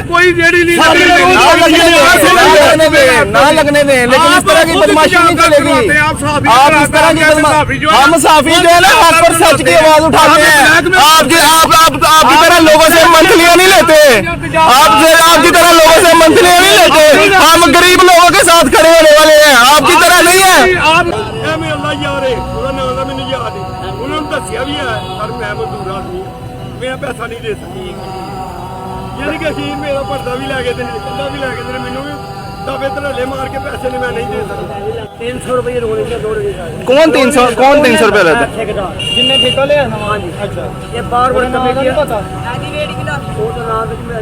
कोई रेडी नहीं ना लगने दें, लेकिन इस तरह की बदमाशी नहीं चलेगी। आप इस तरह की बदमाशी, हम साफी जो है ना हक पर सच की आवाज उठाते हैं। आपकी तरह लोगों से मंथलियां नहीं लेते, आपकी तरह लोगों से मंथलियां नहीं लेते। हम गरीब लोगों के साथ खड़े होने वाले हैं, आपकी तरह नहीं है। मैं पैसा नहीं दे सकती, यानी कि अखीर मेरा पर्दा भी लै गए, कंधा भी लै गए, मैनू भी दबे धड़ल्ले मार के पैसे नहीं, मैं नहीं दे सकता। 300 रुपये रोने के दौड़ गए। कौन 300 रुपये लेते? जिन्हें ठेका लिया ना। हाँ जी, अच्छा ये बार बार कमेटी पता।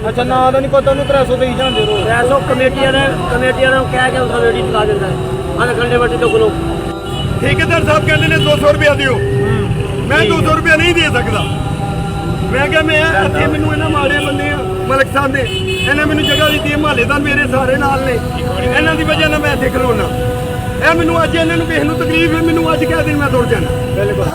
अच्छा ना तो नहीं पता, 300 दे जाते 300 कमेटियां ने कह के उसका रेडी चला देता है। आधे घंटे बैठे तो बोलो ठेकेदार साहब कहते हैं 200 रुपया दियो, मैं 200 रुपया नहीं दे सकता। मैं क्या मैं इतने मैनू इन्होंने माड़े बंदे मलिक साहब ने इन्हें मैनू जगह दी है, मुहल्लेदार मेरे सारे नाल ने, इन्हों की वजह मैं इतने खलोना। यह मैनू अज इन्होंने किसी को तकलीफ है, मैनू अज कह दिन मैं तुर जाना। बिल्कुल